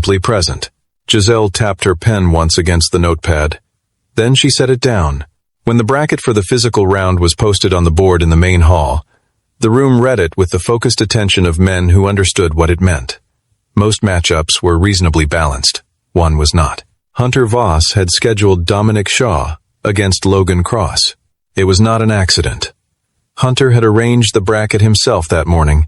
simply present. Giselle tapped her pen once against the notepad. Then she set it down. When the bracket for the physical round was posted on the board in the main hall, the room read it with the focused attention of men who understood what it meant. Most matchups were reasonably balanced. One was not. Hunter Voss had scheduled Dominic Shaw against Logan Cross. It was not an accident. Hunter had arranged the bracket himself that morning,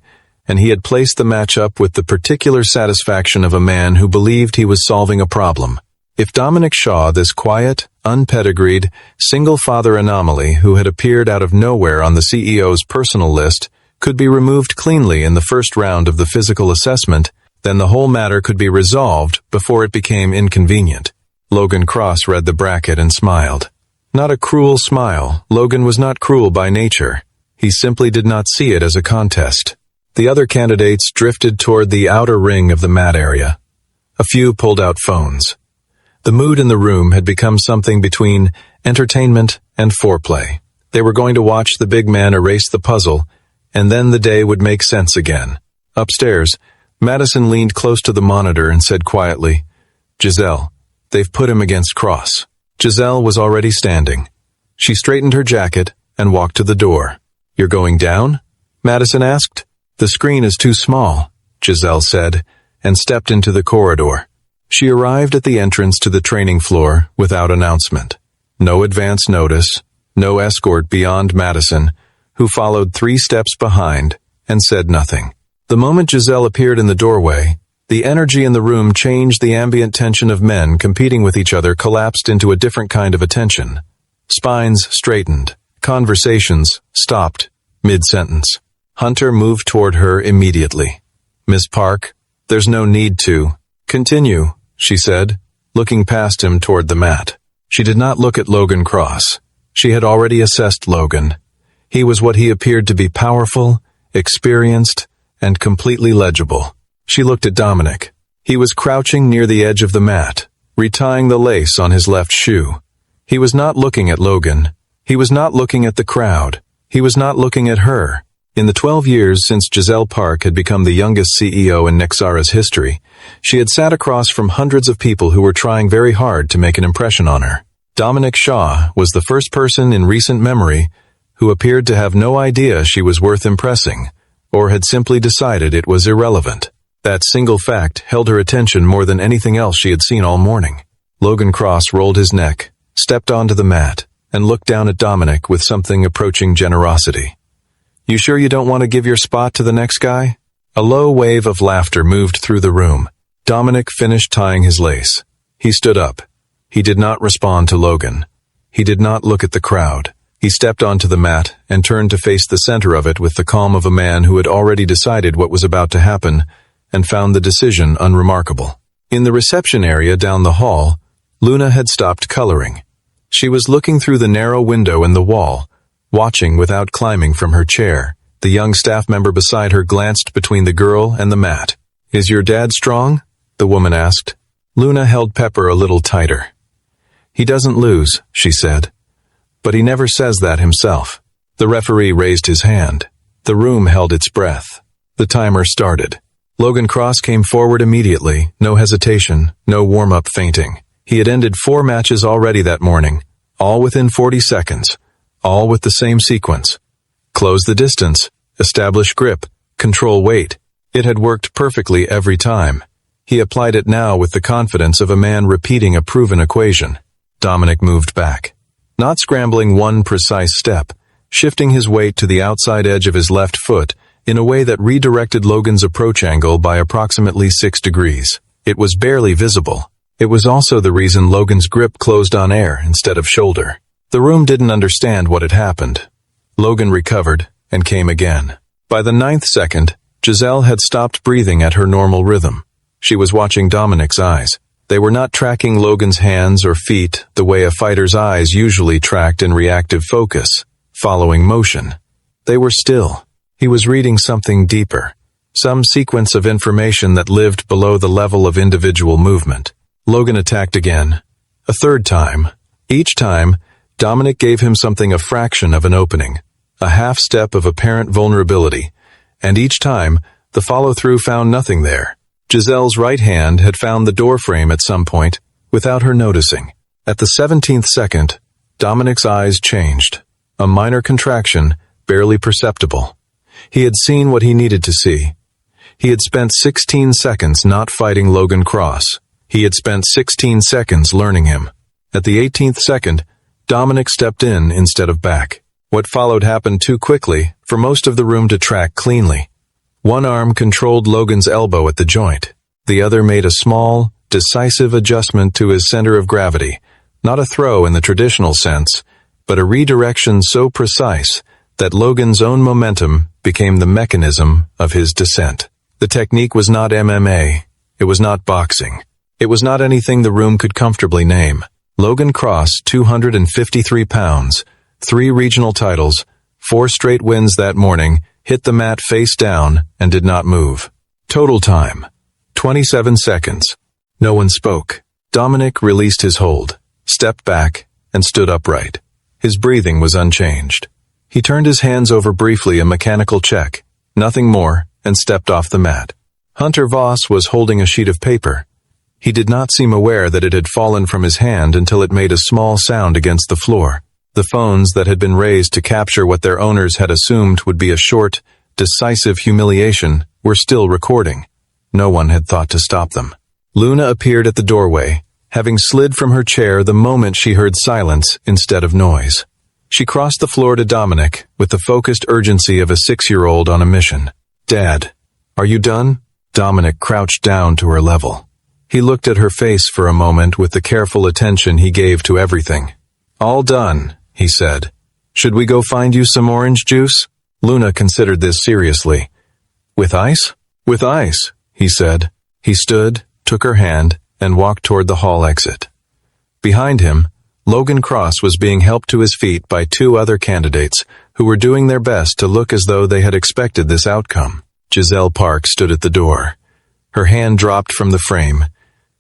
and he had placed the matchup with the particular satisfaction of a man who believed he was solving a problem. If Dominic Shaw, this quiet, unpedigreed, single-father anomaly who had appeared out of nowhere on the CEO's personal list, could be removed cleanly in the first round of the physical assessment, then the whole matter could be resolved before it became inconvenient. Logan Cross read the bracket and smiled. Not a cruel smile. Logan was not cruel by nature. He simply did not see it as a contest. The other candidates drifted toward the outer ring of the mat area. A few pulled out phones. The mood in the room had become something between entertainment and foreplay. They were going to watch the big man erase the puzzle, and then the day would make sense again. Upstairs, Madison leaned close to the monitor and said quietly, "Giselle, they've put him against Cross." Giselle was already standing. She straightened her jacket and walked to the door. "You're going down?" Madison asked. "The screen is too small," Giselle said, and stepped into the corridor. She arrived at the entrance to the training floor without announcement. No advance notice, no escort beyond Madison, who followed 3 steps behind and said nothing. The moment Giselle appeared in the doorway, the energy in the room changed. The ambient tension of men competing with each other collapsed into a different kind of attention. Spines straightened. Conversations stopped mid-sentence. Hunter moved toward her immediately. "Miss Park, there's no need to." "Continue," she said, looking past him toward the mat. She did not look at Logan Cross. She had already assessed Logan. He was what he appeared to be: powerful, experienced, and completely legible. She looked at Dominic. He was crouching near the edge of the mat, retying the lace on his left shoe. He was not looking at Logan. He was not looking at the crowd. He was not looking at her. In the 12 years since Giselle Park had become the youngest CEO in Nexara's history, she had sat across from hundreds of people who were trying very hard to make an impression on her. Dominic Shaw was the first person in recent memory who appeared to have no idea she was worth impressing, or had simply decided it was irrelevant. That single fact held her attention more than anything else she had seen all morning. Logan Cross rolled his neck, stepped onto the mat, and looked down at Dominic with something approaching generosity. "You sure you don't want to give your spot to the next guy?" A low wave of laughter moved through the room. Dominic finished tying his lace. He stood up. He did not respond to Logan. He did not look at the crowd. He stepped onto the mat and turned to face the center of it with the calm of a man who had already decided what was about to happen and found the decision unremarkable. In the reception area down the hall, Luna had stopped coloring. She was looking through the narrow window in the wall, watching without climbing from her chair. The young staff member beside her glanced between the girl and the mat. "Is your dad strong?" the woman asked. Luna held Pepper a little tighter. "He doesn't lose," she said. "But he never says that himself." The referee raised his hand. The room held its breath. The timer started. Logan Cross came forward immediately, no hesitation, no warm-up feinting. He had ended 4 matches already that morning, all within 40 seconds, all with the same sequence. Close the distance, establish grip, control weight. It had worked perfectly every time. He applied it now with the confidence of a man repeating a proven equation. Dominic moved back, not scrambling one precise step, shifting his weight to the outside edge of his left foot in a way that redirected Logan's approach angle by approximately 6 degrees. It was barely visible. It was also the reason Logan's grip closed on air instead of shoulder. The room didn't understand what had happened. Logan recovered and came again. By the 9th second, Giselle had stopped breathing at her normal rhythm. She was watching Dominic's eyes. They were not tracking Logan's hands or feet the way a fighter's eyes usually tracked in reactive focus, following motion. They were still. He was reading something deeper, some sequence of information that lived below the level of individual movement. Logan attacked again, a 3rd time. Each time, Dominic gave him something a fraction of an opening, a half step of apparent vulnerability, and each time, the follow-through found nothing there. Giselle's right hand had found the doorframe at some point, without her noticing. At the 17th second, Dominic's eyes changed. A minor contraction, barely perceptible. He had seen what he needed to see. He had spent 16 seconds not fighting Logan Cross. He had spent 16 seconds learning him. At the 18th second, Dominic stepped in instead of back. What followed happened too quickly for most of the room to track cleanly. One arm controlled Logan's elbow at the joint. The other made a small, decisive adjustment to his center of gravity, not a throw in the traditional sense, but a redirection so precise that Logan's own momentum became the mechanism of his descent. The technique was not MMA. It was not boxing. It was not anything the room could comfortably name. Logan Cross, 253 pounds, 3 regional titles, 4 straight wins that morning, hit the mat face down and did not move. Total time, 27 seconds. No one spoke. Dominic released his hold, stepped back, and stood upright. His breathing was unchanged. He turned his hands over briefly, a mechanical check, nothing more, and stepped off the mat. Hunter Voss was holding a sheet of paper. He did not seem aware that it had fallen from his hand until it made a small sound against the floor. The phones that had been raised to capture what their owners had assumed would be a short, decisive humiliation were still recording. No one had thought to stop them. Luna appeared at the doorway, having slid from her chair the moment she heard silence instead of noise. She crossed the floor to Dominic with the focused urgency of a 6-year-old on a mission. "Dad, are you done?" Dominic crouched down to her level. He looked at her face for a moment with the careful attention he gave to everything. "All done," he said. "Should we go find you some orange juice?" Luna considered this seriously. "With ice?" "With ice," he said. He stood, took her hand, and walked toward the hall exit. Behind him, Logan Cross was being helped to his feet by 2 other candidates who were doing their best to look as though they had expected this outcome. Giselle Park stood at the door. Her hand dropped from the frame.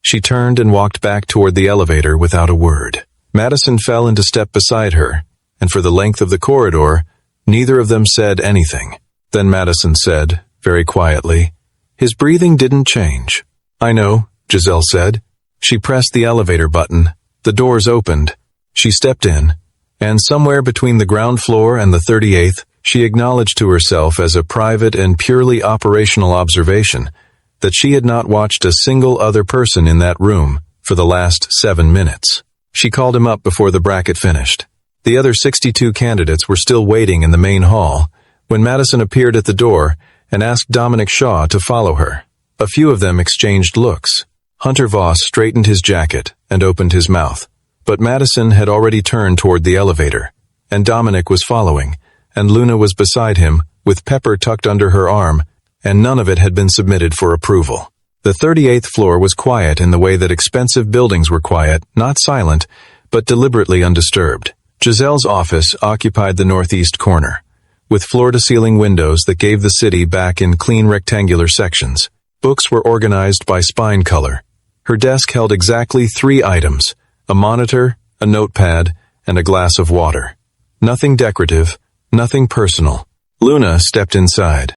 She turned and walked back toward the elevator without a word. Madison fell into step beside her, and for the length of the corridor, neither of them said anything. Then Madison said, very quietly, "His breathing didn't change." "I know," Giselle said. She pressed the elevator button. The doors opened. She stepped in, and somewhere between the ground floor and the 38th, she acknowledged to herself as a private and purely operational observation that she had not watched a single other person in that room for the last 7 minutes. She called him up before the bracket finished. The other 62 candidates were still waiting in the main hall when Madison appeared at the door and asked Dominic Shaw to follow her. A few of them exchanged looks. Hunter Voss straightened his jacket and opened his mouth, but Madison had already turned toward the elevator, and Dominic was following, and Luna was beside him, with Pepper tucked under her arm, and none of it had been submitted for approval. The 38th floor was quiet in the way that expensive buildings were quiet, not silent, but deliberately undisturbed. Giselle's office occupied the northeast corner, with floor-to-ceiling windows that gave the city back in clean rectangular sections. Books were organized by spine color. Her desk held exactly 3 items: a monitor, a notepad, and a glass of water. Nothing decorative, nothing personal. Luna stepped inside.